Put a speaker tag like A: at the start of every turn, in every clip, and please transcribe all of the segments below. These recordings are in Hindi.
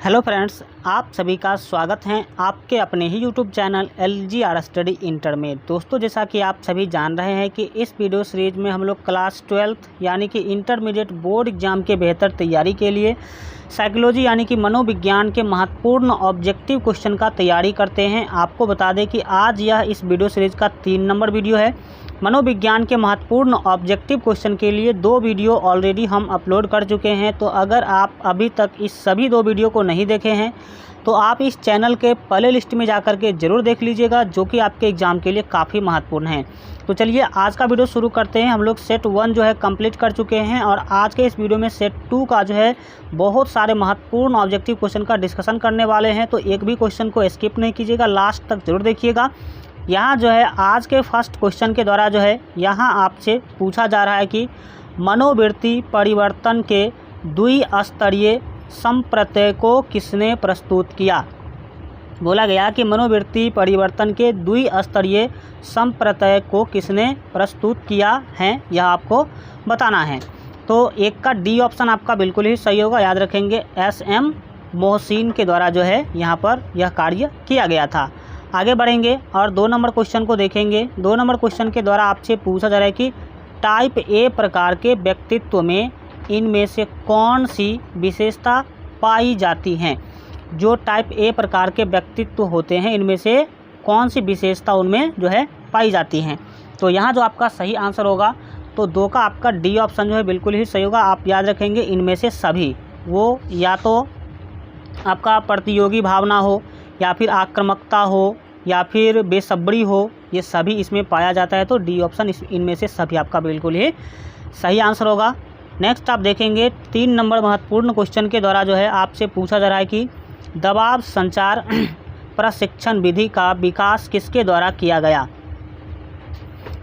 A: हेलो फ्रेंड्स, आप सभी का स्वागत है आपके अपने ही YouTube channel LGR study inter में। दोस्तों, जैसा कि आप सभी जान रहे हैं कि इस वीडियो सीरीज में हम लोग क्लास 12 यानी कि इंटरमीडिएट बोर्ड एग्जाम के बेहतर तैयारी के लिए साइकोलॉजी यानी कि मनोविज्ञान के महत्वपूर्ण ऑब्जेक्टिव क्वेश्चन का तैयारी करते हैं। आपको बता दें कि आज यह इस वीडियो सीरीज का 3 नंबर वीडियो है। मनोविज्ञान के महत्वपूर्ण ऑब्जेक्टिव क्वेश्चन के लिए 2 वीडियो ऑलरेडी हम अपलोड कर चुके हैं। तो अगर आप अभी तक इस सभी 2 वीडियो को नहीं देखे हैं तो आप इस चैनल के प्ले लिस्ट में जाकर के ज़रूर देख लीजिएगा, जो कि आपके एग्ज़ाम के लिए काफ़ी महत्वपूर्ण है। तो चलिए आज का वीडियो शुरू करते हैं। हम लोग सेट 1 जो है कंप्लीट कर चुके हैं और आज के इस वीडियो में सेट 2 का जो है बहुत सारे महत्वपूर्ण ऑब्जेक्टिव क्वेश्चन का डिस्कशन करने वाले हैं। तो एक भी क्वेश्चन को स्किप नहीं कीजिएगा, लास्ट तक जरूर देखिएगा। यहाँ जो है आज के फर्स्ट क्वेश्चन के द्वारा जो है यहाँ आपसे पूछा जा रहा है कि मनोवृत्ति परिवर्तन के द्विस्तरीय संप्रत्यय को किसने प्रस्तुत किया। बोला गया कि मनोवृत्ति परिवर्तन के द्विस्तरीय संप्रत्यय को किसने प्रस्तुत किया है, यह आपको बताना है। तो एक का डी ऑप्शन आपका बिल्कुल ही सही होगा, याद रखेंगे। SM मोहसिन के द्वारा जो है यहाँ पर यह कार्य किया गया था। आगे बढ़ेंगे और 2 नंबर क्वेश्चन को देखेंगे। 2 नंबर क्वेश्चन के द्वारा आपसे पूछा जा रहा है कि टाइप ए प्रकार के व्यक्तित्व में इनमें से कौन सी विशेषता पाई जाती हैं। जो टाइप ए प्रकार के व्यक्तित्व होते हैं इनमें से कौन सी विशेषता उनमें जो है पाई जाती हैं। तो यहाँ जो आपका सही आंसर होगा तो 2 का आपका डी ऑप्शन जो है बिल्कुल ही सही होगा। आप याद रखेंगे इनमें से सभी, वो या तो आपका प्रतियोगी भावना हो या फिर आक्रामकता हो या फिर बेसब्री हो, ये सभी इसमें पाया जाता है। तो डी ऑप्शन इनमें से सभी आपका बिल्कुल ही सही आंसर होगा। नेक्स्ट आप देखेंगे 3 नंबर महत्वपूर्ण क्वेश्चन के द्वारा जो है आपसे पूछा जा रहा है कि दबाव संचार प्रशिक्षण विधि का विकास किसके द्वारा किया गया।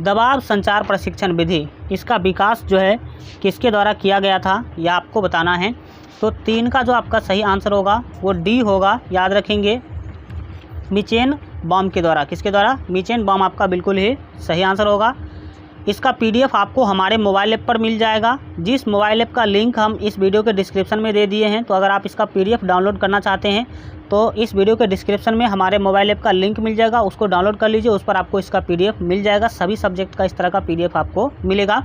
A: दबाव संचार प्रशिक्षण विधि, इसका विकास जो है किसके द्वारा किया गया था, यह आपको बताना है। तो 3 का जो आपका सही आंसर होगा वो डी होगा, याद रखेंगे। मिचेन बॉम के द्वारा, किसके द्वारा, मिचेन बॉम आपका बिल्कुल ही सही आंसर होगा। इसका PDF आपको हमारे मोबाइल ऐप पर मिल जाएगा, जिस मोबाइल ऐप का लिंक हम इस वीडियो के डिस्क्रिप्शन में दे दिए हैं। तो अगर आप इसका PDF डाउनलोड करना चाहते हैं तो इस वीडियो के डिस्क्रिप्शन में हमारे मोबाइल ऐप का लिंक मिल जाएगा, उसको डाउनलोड कर लीजिए। उस पर आपको इसका PDF मिल जाएगा, सभी सब्जेक्ट का इस तरह का PDF आपको मिलेगा।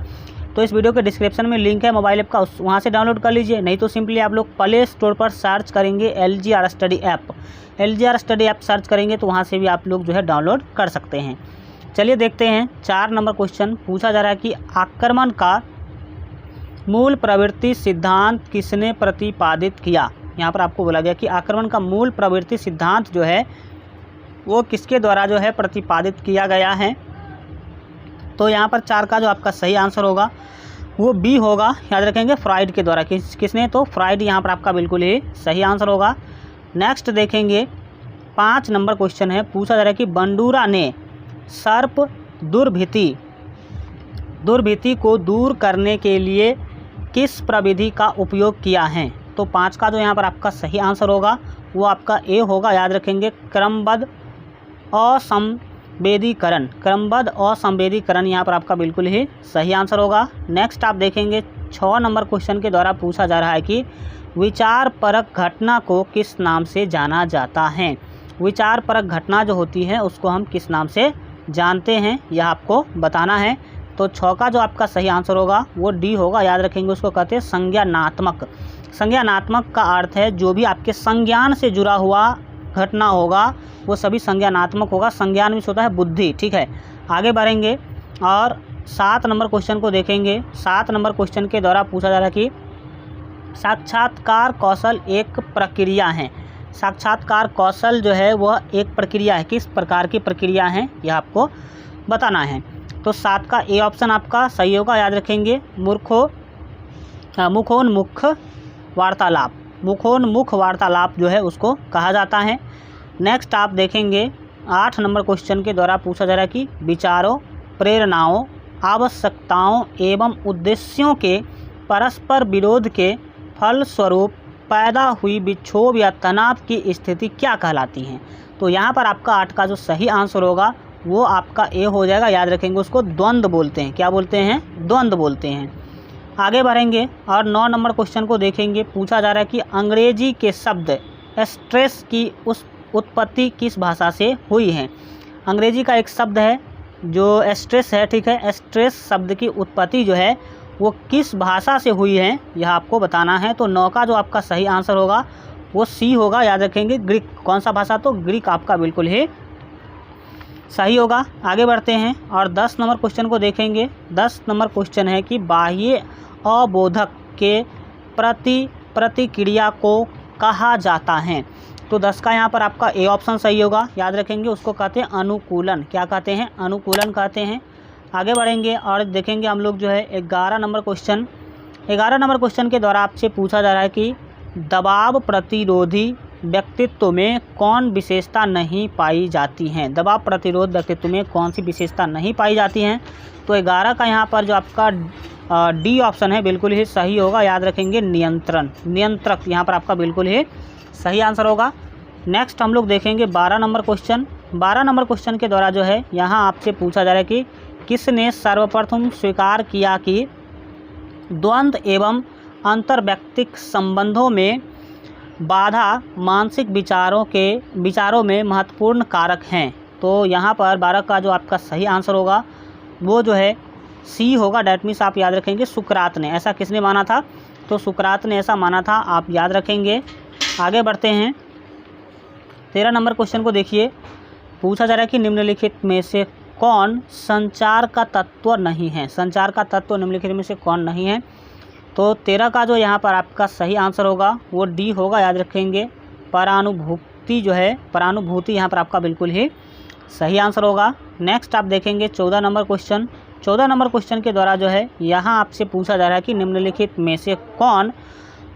A: तो इस वीडियो के डिस्क्रिप्शन में लिंक है मोबाइल ऐप का, वहाँ से डाउनलोड कर लीजिए। नहीं तो सिंपली आप लोग प्ले स्टोर पर सर्च करेंगे LGR study app, LGR study app search करेंगे तो वहाँ से भी आप लोग जो है डाउनलोड कर सकते हैं। चलिए देखते हैं 4 नंबर क्वेश्चन। पूछा जा रहा है कि आक्रमण का मूल प्रवृत्ति सिद्धांत किसने प्रतिपादित किया। यहाँ पर आपको बोला गया कि आक्रमण का मूल प्रवृत्ति सिद्धांत जो है वो किसके द्वारा जो है प्रतिपादित किया गया है। तो यहाँ पर 4 का जो आपका सही आंसर होगा वो बी होगा, याद रखेंगे, फ्राइड के द्वारा। किसने, तो फ्राइड यहाँ पर आपका बिल्कुल ही सही आंसर होगा। नेक्स्ट देखेंगे 5 नंबर क्वेश्चन है। पूछा जा रहा है कि बंडूरा ने सर्प दुर्भिति को दूर करने के लिए किस प्रविधि का उपयोग किया है। तो 5 का जो यहाँ पर आपका सही आंसर होगा वो आपका ए होगा, याद रखेंगे। क्रमबद्ध असंवेदीकरण यहाँ पर आपका बिल्कुल ही सही आंसर होगा। नेक्स्ट आप देखेंगे 6 नंबर क्वेश्चन के द्वारा पूछा जा रहा है कि विचारपरक घटना को किस नाम से जाना जाता है। विचारपरक घटना जो होती है उसको हम किस नाम से जानते हैं, यह आपको बताना है। तो 6 का जो आपका सही आंसर होगा वो डी होगा, याद रखेंगे। उसको कहते हैं संज्ञानात्मक। संज्ञानात्मक का अर्थ है जो भी आपके संज्ञान से जुड़ा हुआ घटना होगा वो सभी संज्ञानात्मक होगा। संज्ञान में होता है बुद्धि, ठीक है। आगे बढ़ेंगे और 7 नंबर क्वेश्चन को देखेंगे। 7 नंबर क्वेश्चन के द्वारा पूछा जा रहा है कि साक्षात्कार कौशल एक प्रक्रिया है। साक्षात्कार कौशल जो है वह एक प्रक्रिया है, किस प्रकार की प्रक्रिया है यह आपको बताना है। तो 7 का ए ऑप्शन आपका सही होगा, याद रखेंगे। मुखोन्मुख वार्तालाप, मुखोन्मुख वार्तालाप जो है उसको कहा जाता है। नेक्स्ट आप देखेंगे 8 नंबर क्वेश्चन के द्वारा पूछा जा रहा है कि विचारों, प्रेरणाओं, आवश्यकताओं एवं उद्देश्यों के परस्पर विरोध के फलस्वरूप पैदा हुई विक्षोभ या तनाव की स्थिति क्या कहलाती हैं। तो यहाँ पर आपका 8 का जो सही आंसर होगा वो आपका ए हो जाएगा, याद रखेंगे। उसको द्वंद्व बोलते हैं, क्या बोलते हैं, द्वंद्व बोलते हैं। आगे बढ़ेंगे और 9 नंबर क्वेश्चन को देखेंगे। पूछा जा रहा है कि अंग्रेजी के शब्द स्ट्रेस की उस उत्पत्ति किस भाषा से हुई है। अंग्रेजी का एक शब्द है जो स्ट्रेस है, ठीक है। स्ट्रेस शब्द की उत्पत्ति जो है वो किस भाषा से हुई है, यह आपको बताना है। तो 9 का जो आपका सही आंसर होगा वो सी होगा, याद रखेंगे। ग्रीक, कौन सा भाषा, तो ग्रीक आपका बिल्कुल ही सही होगा। आगे बढ़ते हैं और 10 नंबर क्वेश्चन को देखेंगे। 10 नंबर क्वेश्चन है कि बाह्य अवबोधक के प्रतिक्रिया को कहा जाता है। तो 10 का यहाँ पर आपका ए ऑप्शन सही होगा, याद रखेंगे। उसको कहते हैं अनुकूलन। क्या कहते हैं, अनुकूलन कहते हैं। आगे बढ़ेंगे और देखेंगे हम लोग जो है 11 नंबर क्वेश्चन। 11 नंबर क्वेश्चन के द्वारा आपसे पूछा जा रहा है कि दबाव प्रतिरोधी व्यक्तित्व में कौन विशेषता नहीं पाई जाती हैं। दबाव प्रतिरोध व्यक्तित्व में कौन सी विशेषता नहीं पाई जाती हैं। तो 11 का यहाँ पर जो आपका डी ऑप्शन है बिल्कुल ही सही होगा, याद रखेंगे। नियंत्रण, नियंत्रक यहाँ पर आपका बिल्कुल ही सही आंसर होगा। नेक्स्ट हम लोग देखेंगे 12 नंबर क्वेश्चन। 12 नंबर क्वेश्चन के द्वारा जो है यहाँ आपसे पूछा जा रहा है कि किसने सर्वप्रथम स्वीकार किया कि द्वंद्व एवं अंतर्वैयक्तिक संबंधों में बाधा मानसिक विचारों में महत्वपूर्ण कारक हैं। तो यहाँ पर 12 का जो आपका सही आंसर होगा वो जो है सी होगा। डैट मीन्स आप याद रखेंगे सुकरात ने। ऐसा किसने माना था, तो सुकरात ने ऐसा माना था, आप याद रखेंगे। आगे बढ़ते हैं 13 नंबर क्वेश्चन को देखिए। पूछा जा रहा है कि निम्नलिखित में से कौन संचार का तत्व नहीं है। संचार का तत्व निम्नलिखित में से कौन नहीं है। तो 13 का जो यहाँ पर आपका सही आंसर होगा वो डी होगा, याद रखेंगे। परानुभूति जो है, परानुभूति यहाँ पर आपका बिल्कुल ही सही आंसर होगा। नेक्स्ट आप देखेंगे 14 नंबर क्वेश्चन। 14 नंबर क्वेश्चन के द्वारा जो है यहाँ आपसे पूछा जा रहा है कि निम्नलिखित में से कौन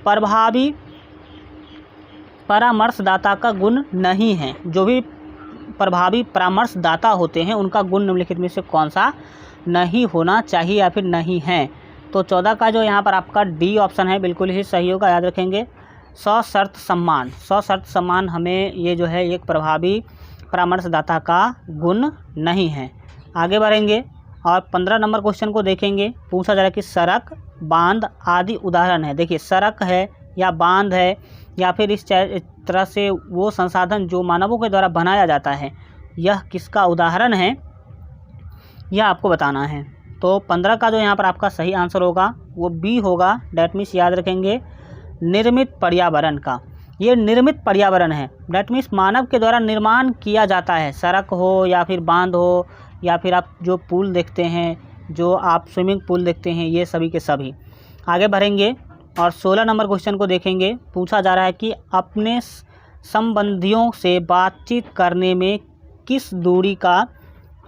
A: प्रभावी परामर्शदाता का गुण नहीं है। जो भी प्रभावी परामर्शदाता होते हैं उनका गुण निम्नलिखित में से कौन सा नहीं होना चाहिए या फिर नहीं है। तो 14 का जो यहाँ पर आपका डी ऑप्शन है बिल्कुल ही सही होगा, याद रखेंगे। सशर्त सम्मान, सशर्त सम्मान हमें ये जो है एक प्रभावी परामर्शदाता का गुण नहीं है। आगे बढ़ेंगे और 15 नंबर क्वेश्चन को देखेंगे। पूछा जा रहा है कि सड़क, बांध आदि उदाहरण है। देखिए सड़क है या बांध है या फिर इस तरह से वो संसाधन जो मानवों के द्वारा बनाया जाता है, यह किसका उदाहरण है, यह आपको बताना है। तो 15 का जो यहाँ पर आपका सही आंसर होगा वो बी होगा। डैट मीन्स याद रखेंगे निर्मित पर्यावरण का। ये निर्मित पर्यावरण है, डैट मीन्स मानव के द्वारा निर्माण किया जाता है। सड़क हो या फिर बांध हो या फिर आप जो पूल देखते हैं, जो आप स्विमिंग पूल देखते हैं, ये सभी के सभी। आगे बढ़ेंगे और 16 नंबर क्वेश्चन को देखेंगे। पूछा जा रहा है कि अपने संबंधियों से बातचीत करने में किस दूरी का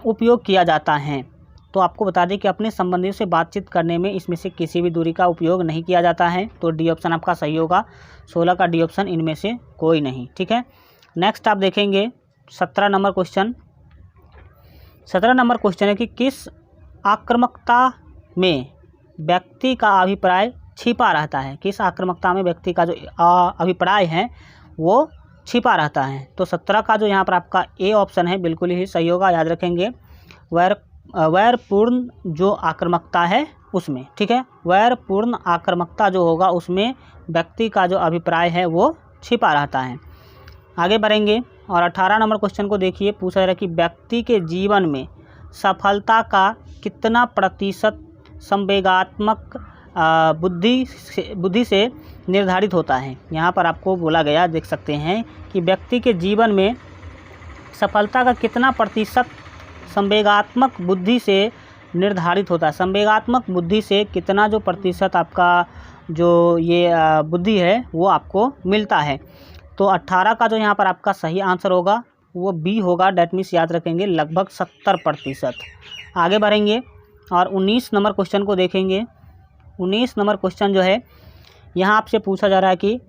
A: उपयोग किया जाता है। तो आपको बता दें कि अपने संबंधियों से बातचीत करने में इसमें से किसी भी दूरी का उपयोग नहीं किया जाता है। तो डी ऑप्शन आपका सही होगा। 16 का डी ऑप्शन इनमें से कोई नहीं, ठीक है। नेक्स्ट आप देखेंगे 17 नंबर क्वेश्चन। 17 नंबर क्वेश्चन है कि किस आक्रामकता में व्यक्ति का अभिप्राय छिपा रहता है। किस आक्रामकता में व्यक्ति का जो अभिप्राय है वो छिपा रहता है। तो 17 का जो यहाँ पर आपका ए ऑप्शन है बिल्कुल ही सही होगा, याद रखेंगे। वैरपूर्ण जो आक्रामकता है उसमें, ठीक है। वैरपूर्ण आक्रामकता जो होगा उसमें व्यक्ति का जो अभिप्राय है वो छिपा रहता है। आगे बढ़ेंगे और 18 नंबर क्वेश्चन को देखिए। पूछा जा रहा है कि व्यक्ति के जीवन में सफलता का कितना प्रतिशत संवेगात्मक बुद्धि से निर्धारित होता है। यहाँ पर आपको बोला गया, देख सकते हैं कि व्यक्ति के जीवन में सफलता का कितना प्रतिशत संवेगात्मक बुद्धि से निर्धारित होता है। संवेगात्मक बुद्धि से कितना जो प्रतिशत आपका जो ये बुद्धि है वो आपको मिलता है। तो 18 का जो यहाँ पर आपका सही आंसर होगा वो बी होगा। डैट मीन्स याद रखेंगे लगभग 70%। आगे बढ़ेंगे और 19 नंबर क्वेश्चन को देखेंगे। 19 नंबर क्वेश्चन जो है यहाँ आपसे पूछा जा रहा है कि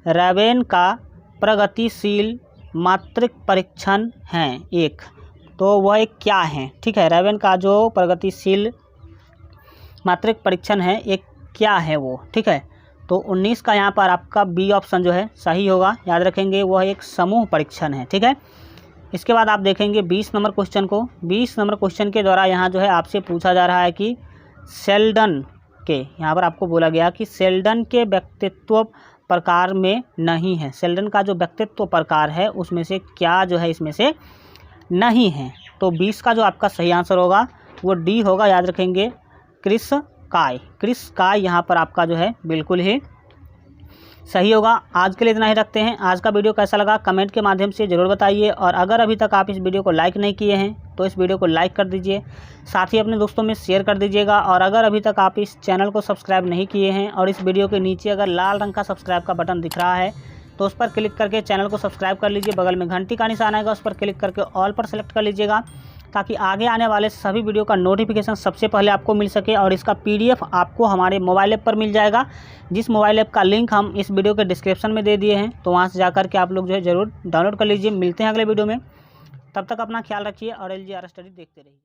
A: रैवेन का प्रगतिशील मात्रिक परीक्षण है एक, तो वह एक क्या है, ठीक है। रैवेन का जो प्रगतिशील मात्रिक परीक्षण है एक क्या है वो, ठीक है। तो 19 का यहाँ पर आपका बी ऑप्शन जो है सही होगा, याद रखेंगे वह एक समूह परीक्षण है, ठीक है। इसके बाद आप देखेंगे 20 नंबर क्वेश्चन को। 20 नंबर क्वेश्चन के द्वारा यहाँ जो है आपसे पूछा जा रहा है कि शेल्डन के, यहाँ पर आपको बोला गया कि शेल्डन के व्यक्तित्व प्रकार में नहीं है। शेल्डन का जो व्यक्तित्व प्रकार है उसमें से क्या जो है इसमें से नहीं है। तो 20 का जो आपका सही आंसर होगा वो डी होगा, याद रखेंगे, क्रिस काय। क्रिस काय यहाँ पर आपका जो है बिल्कुल ही सही होगा। आज के लिए इतना ही रखते हैं। आज का वीडियो कैसा लगा कमेंट के माध्यम से ज़रूर बताइए, और अगर अभी तक आप इस वीडियो को लाइक नहीं किए हैं तो इस वीडियो को लाइक कर दीजिए, साथ ही अपने दोस्तों में शेयर कर दीजिएगा। और अगर अभी तक आप इस चैनल को सब्सक्राइब नहीं किए हैं और इस वीडियो के नीचे अगर लाल रंग का सब्सक्राइब का बटन दिख रहा है तो उस पर क्लिक करके चैनल को सब्सक्राइब कर लीजिए। बगल में घंटी का निशान आएगा, उस पर क्लिक करके ऑल पर सेलेक्ट कर लीजिएगा, ताकि आगे आने वाले सभी वीडियो का नोटिफिकेशन सबसे पहले आपको मिल सके। और इसका PDF आपको हमारे मोबाइल ऐप पर मिल जाएगा, जिस मोबाइल ऐप का लिंक हम इस वीडियो के डिस्क्रिप्शन में दे दिए हैं। तो वहां से जाकर के आप लोग जो है ज़रूर डाउनलोड कर लीजिए। मिलते हैं अगले वीडियो में, तब तक अपना ख्याल रखिए और LGR स्टडी देखते रहिए।